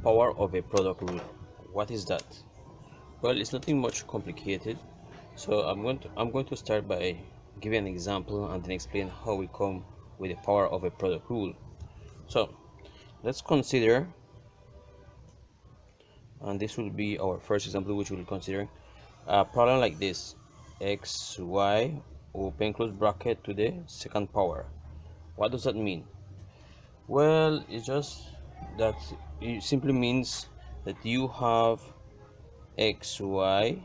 Power of a product rule. What is that? Well, it's nothing much complicated. So I'm going to start by giving an example and then explain how we come with the power of a product rule. So let's consider, and this will be our first example, which we'll consider a problem like this: x y open close bracket to the second power. What does that mean? Well, it's just that it simply means that you have xy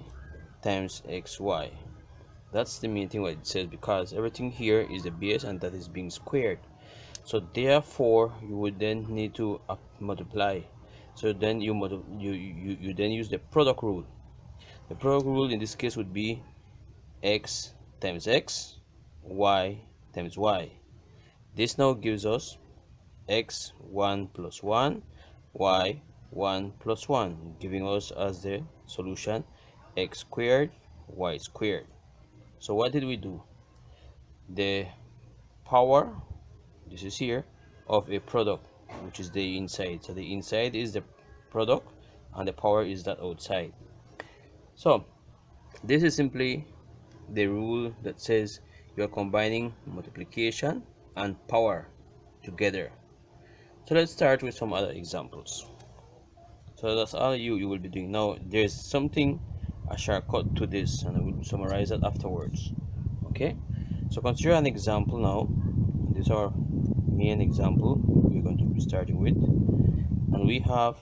times xy. That's the main thing what it says, because everything here is the base and that is being squared. So therefore you would then need to multiply. So then you then use the product rule. The product rule in this case would be x times x, y times y. This now gives us x 1 plus 1, y 1 plus 1, giving us as the solution x squared, y squared. So what did we do? The power, this is here, of a product, which is the inside. So the inside is the product and the power is that outside. So this is simply the rule that says you are combining multiplication and power together. So let's start with some other examples. So that's all you will be doing. Now there's something, a shortcut to this, and I will summarize that afterwards. Okay, so consider an example now. This is our main example we're going to be starting with, and we have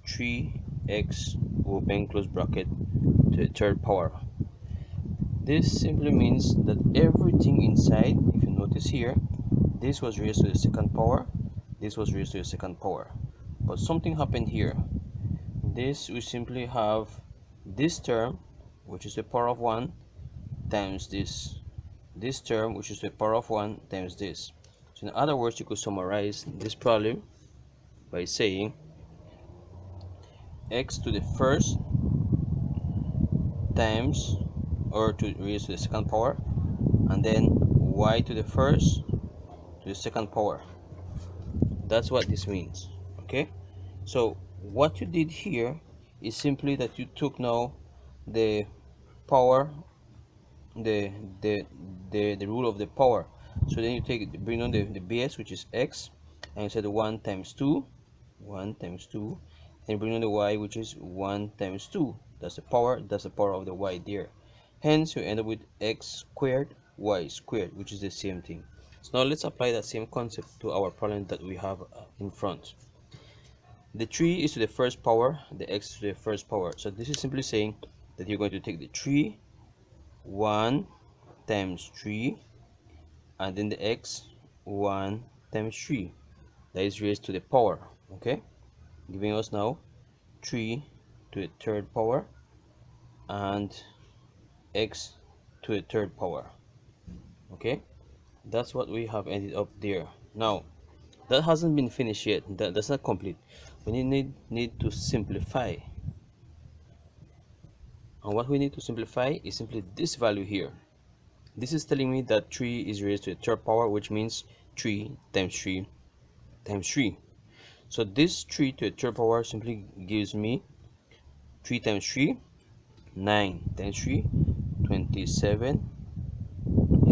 3x open close bracket to the third power. This simply means that everything inside, if you notice here, this was raised to the second power, this was raised to the second power, but something happened here. This, we simply have this term, which is the power of 1, times this term, which is the power of 1 times this. So in other words, you could summarize this problem by saying x to the first times, or to raise to the second power, and then y to the first to the second power. That's what this means. Okay, so what you did here is simply that you took now the power, the rule of the power. So then you bring on the base, which is x, and you said 1 times 2, 1 times 2, and bring on the y, which is 1 times 2. That's the power of the y there. Hence you end up with x squared, y squared, which is the same thing. So now let's apply that same concept to our problem that we have in front. The 3 is to the first power, the x is to the first power. So this is simply saying that you're going to take the 3, 1 times 3, and then the x 1 times 3, that is raised to the power. Okay, giving us now 3 to the third power and x to the third power. Okay, that's what we have ended up there. Now that hasn't been finished yet. That's not complete. We need to simplify, and what we need to simplify is simply this value here. This is telling me that 3 is raised to the third power, which means 3 times 3 times 3. So this 3 to the third power simply gives me 3 times 3, 9 times 3, 27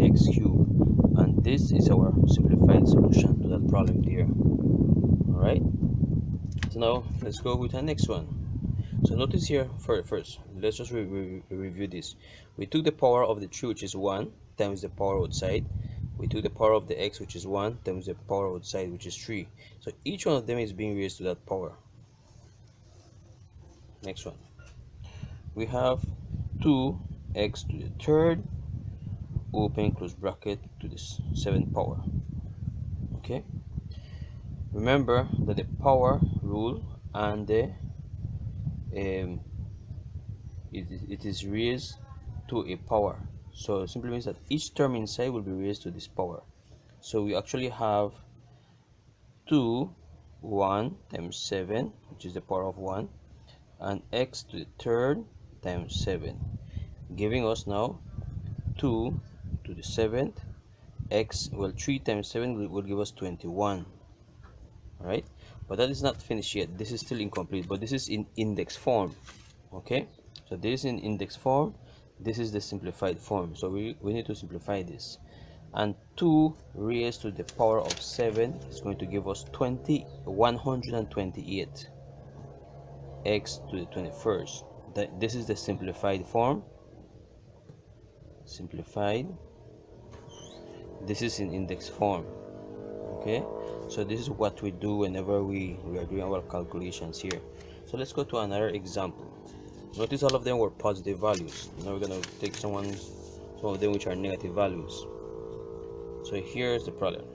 x cubed, and this is our simplified solution to that problem there. Alright, so now let's go with the next one. So notice here, first let's just review this. We took the power of the 3, which is 1, times the power outside. We took the power of the x, which is 1, times the power outside, which is 3. So each one of them is being raised to that power. Next one, we have 2x to the third open close bracket to the 7th power. Okay, remember that the power rule and the it is raised to a power, so it simply means that each term inside will be raised to this power. So we actually have 2 1 times 7, which is the power of 1, and x to the third times 7, giving us now 2 to the 7th x, well 3 times 7 will give us 21. right? But that is not finished yet. This is still incomplete, but this is in index form. Okay, so this is in index form, this is the simplified form. So we need to simplify this, and 2 raised to the power of 7 is going to give us 128 x to the 21st. This is the simplified form. Simplified. This is in index form. Okay, so this is what we do whenever we are doing our calculations here. So let's go to another example. Notice all of them were positive values. Now we're going to take some of them which are negative values. So here's the problem.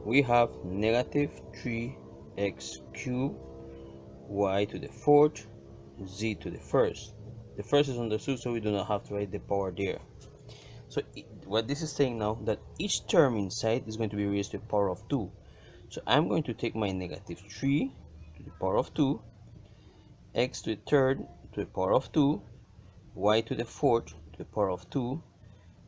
We have negative 3x cubed y to the 4th z to the 1st. The first is understood, so we do not have to write the power there. So what this is saying now, that each term inside is going to be raised to the power of 2. So I'm going to take my negative 3 to the power of 2, x to the 3rd to the power of 2, y to the 4th to the power of 2,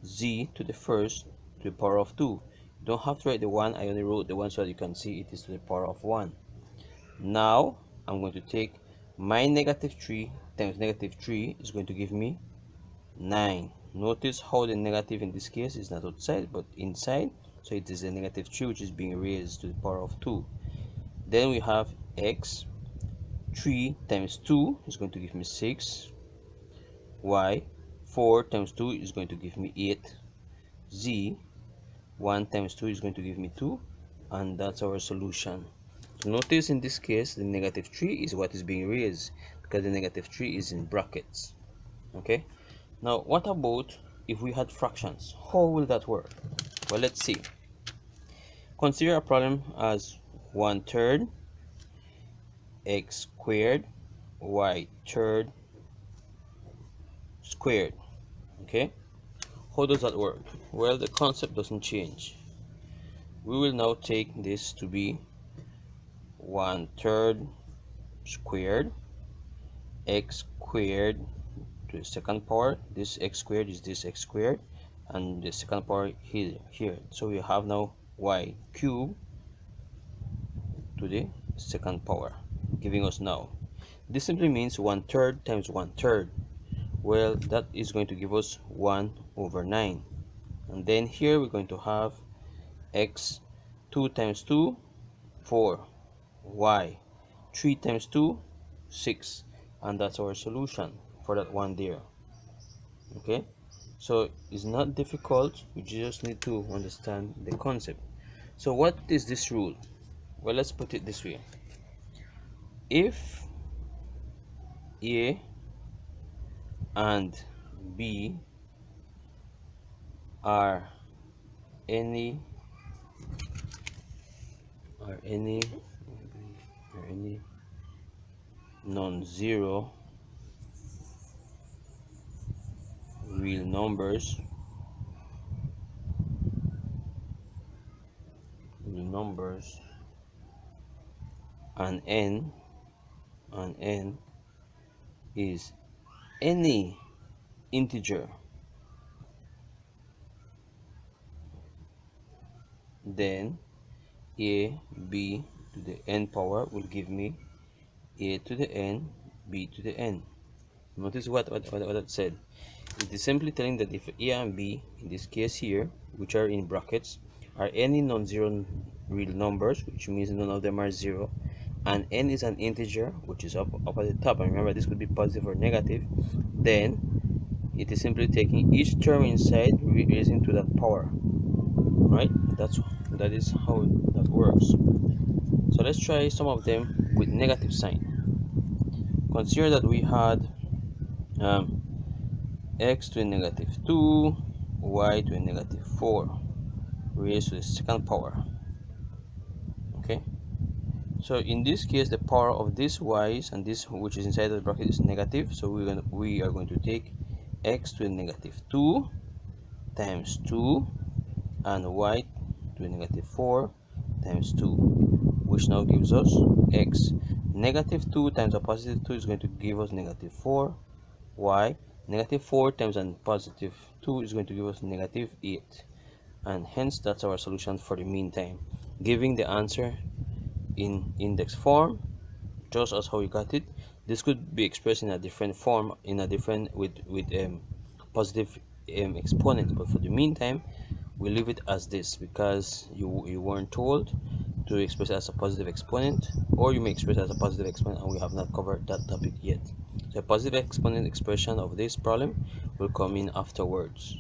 z to the 1st to the power of 2. You don't have to write the 1, I only wrote the 1 so that you can see it is to the power of 1. Now I'm going to take my negative 3 times negative 3 is going to give me 9. Notice how the negative in this case is not outside but inside, so it is a negative 3 which is being raised to the power of 2. Then we have x, 3 times 2 is going to give me 6, y, 4 times 2 is going to give me 8, z, 1 times 2 is going to give me 2, and that's our solution. So notice in this case the negative 3 is what is being raised because the negative 3 is in brackets. Okay, now what about if we had fractions? How will that work? Well, let's see. Consider a problem as 1/3 x squared y third squared. Okay, how does that work? Well, the concept doesn't change. We will now take this to be 1/3 squared x squared to the second power. This x squared is this x squared, and the second power here. So we have now y cubed to the second power, giving us now, this simply means 1/3 times 1/3. Well, that is going to give us 1/9. And then here we're going to have x, 2 times 2, 4, y, 3 times 2, 6, and that's our solution for that one there. Okay, so it's not difficult, you just need to understand the concept. So what is this rule? Well, let's put it this way. If A and B are any non-zero real numbers, and n is any integer, then a b to the n power will give me a to the n, b to the n. Notice what it said. It is simply telling that if a and b, in this case here, which are in brackets, are any non-zero real numbers, which means none of them are 0, and n is an integer, which is up at the top, and remember this could be positive or negative, then it is simply taking each term inside, raising to that power. Right? That is how that works. So let's try some of them with negative sign. Consider that we had x to a negative 2, y to a negative 4 raised to the second power. Okay, so in this case the power of this y's and this which is inside the bracket is negative, so we are going to take x to a negative 2 times 2 and y to a negative 4 times 2, which now gives us x. Negative 2 times a positive 2 is going to give us negative 4. Y, negative 4 times a positive 2 is going to give us negative 8. And hence that's our solution for the meantime, giving the answer in index form, just as how you got it. This could be expressed in a different form, in a different with positive exponent, but for the meantime we leave it as this because you weren't told to express it as a positive exponent, or you may express it as a positive exponent, and we have not covered that topic yet. So a positive exponent expression of this problem will come in afterwards.